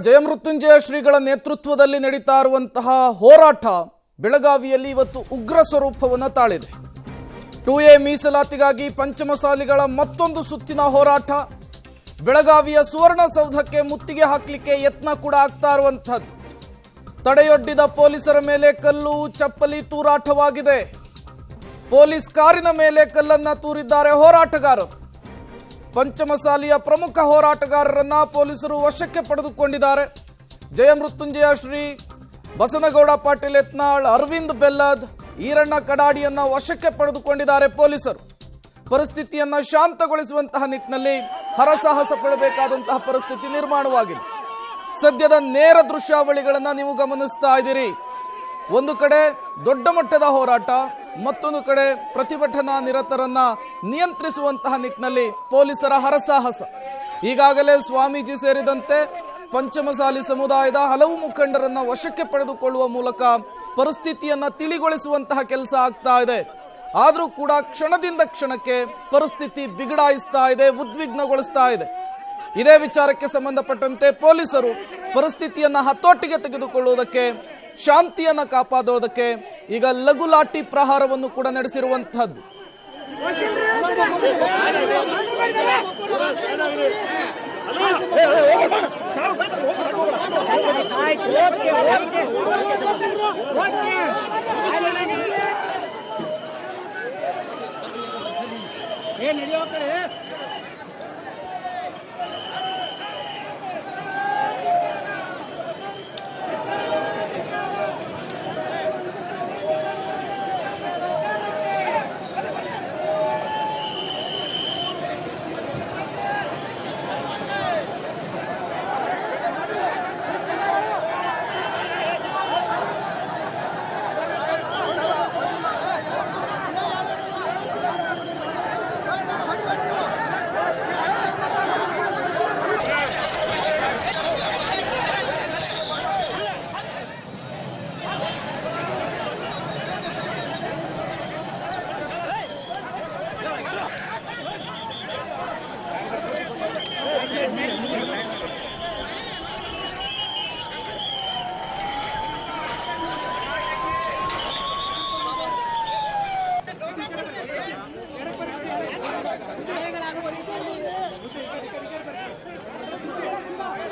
ಜಯಮೃತ್ಯುಂಜಯ ಶ್ರೀಗಳ ನೇತೃತ್ವದಲ್ಲಿ ನಡೀತಾ ಇರುವಂತಹ ಹೋರಾಟ ಬೆಳಗಾವಿಯಲ್ಲಿ ಇವತ್ತು ಉಗ್ರ ಸ್ವರೂಪವನ್ನು ತಾಳಿದೆ. 2A ಮೀಸಲಾತಿಗಾಗಿ ಪಂಚಮಸಾಲಿಗಳ ಮತ್ತೊಂದು ಸುತ್ತಿನ ಹೋರಾಟ. ಬೆಳಗಾವಿಯ ಸುವರ್ಣಸೌಧಕ್ಕೆ ಮುತ್ತಿಗೆ ಹಾಕಲಿಕ್ಕೆ ಯತ್ನ ಕೂಡ ಆಗ್ತಾ ಇರುವಂತಹದ್ದು. ತಡೆಯೊಡ್ಡಿದ ಪೊಲೀಸರ ಮೇಲೆ ಕಲ್ಲು ಚಪ್ಪಲಿ ತೂರಾಟವಾಗಿದೆ. ಪೊಲೀಸ್ ಕಾರಿನ ಮೇಲೆ ಕಲ್ಲನ್ನ ತೂರಿದ್ದಾರೆ ಹೋರಾಟಗಾರರು. ಪಂಚಮಸಾಲಿಯ ಪ್ರಮುಖ ಹೋರಾಟಗಾರರನ್ನ ಪೊಲೀಸರು ವಶಕ್ಕೆ ಪಡೆದುಕೊಂಡಿದ್ದಾರೆ. ಜಯಮೃತ್ಯುಂಜಯ ಶ್ರೀ, ಬಸನಗೌಡ ಪಾಟೀಲ್ ಯತ್ನಾಳ್, ಅರವಿಂದ್ ಬೆಲ್ಲದ್, ಈರಣ್ಣ ಕಡಾಡಿಯನ್ನ ವಶಕ್ಕೆ ಪಡೆದುಕೊಂಡಿದ್ದಾರೆ ಪೊಲೀಸರು. ಪರಿಸ್ಥಿತಿಯನ್ನ ಶಾಂತಗೊಳಿಸುವಂತಹ ನಿಟ್ಟಿನಲ್ಲಿ ಹರಸಾಹಸ ಪಡಬೇಕಾದಂತಹ ಪರಿಸ್ಥಿತಿ ನಿರ್ಮಾಣವಾಗಿದೆ. ಸದ್ಯದ ನೇರ ದೃಶ್ಯಾವಳಿಗಳನ್ನ ನೀವು ಗಮನಿಸ್ತಾ ಇದ್ದೀರಿ. ಒಂದು ಕಡೆ ದೊಡ್ಡ ಮಟ್ಟದ ಹೋರಾಟ, ಮತ್ತೊಂದು ಕಡೆ ಪ್ರತಿಭಟನಾ ನಿರತರನ್ನ ನಿಯಂತ್ರಿಸುವಂತಹ ನಿಟ್ಟಿನಲ್ಲಿ ಪೊಲೀಸರ ಹರಸಾಹಸ. ಈಗಾಗಲೇ ಸ್ವಾಮೀಜಿ ಸೇರಿದಂತೆ ಪಂಚಮಸಾಲಿ ಸಮುದಾಯದ ಹಲವು ಮುಖಂಡರನ್ನ ವಶಕ್ಕೆ ಪಡೆದುಕೊಳ್ಳುವ ಮೂಲಕ ಪರಿಸ್ಥಿತಿಯನ್ನ ತಿಳಿಗೊಳಿಸುವಂತಹ ಕೆಲಸ ಆಗ್ತಾ ಇದೆ. ಆದರೂ ಕೂಡ ಕ್ಷಣದಿಂದ ಕ್ಷಣಕ್ಕೆ ಪರಿಸ್ಥಿತಿ ಬಿಗಡಾಯಿಸ್ತಾ ಇದೆ, ಉದ್ವಿಗ್ನಗೊಳಿಸ್ತಾ ಇದೆ. ಇದೇ ವಿಚಾರಕ್ಕೆ ಸಂಬಂಧಪಟ್ಟಂತೆ ಪೊಲೀಸರು ಪರಿಸ್ಥಿತಿಯನ್ನ ಹತೋಟಿಗೆ ತೆಗೆದುಕೊಳ್ಳುವುದಕ್ಕೆ, ಶಾಂತಿಯನ್ನ ಕಾಪಾಡೋದಕ್ಕೆ ಈಗ ಲಘು ಲಾಠಿ ಪ್ರಹಾರವನ್ನು ಕೂಡ ನಡೆಸಿರುವಂತಹದ್ದು.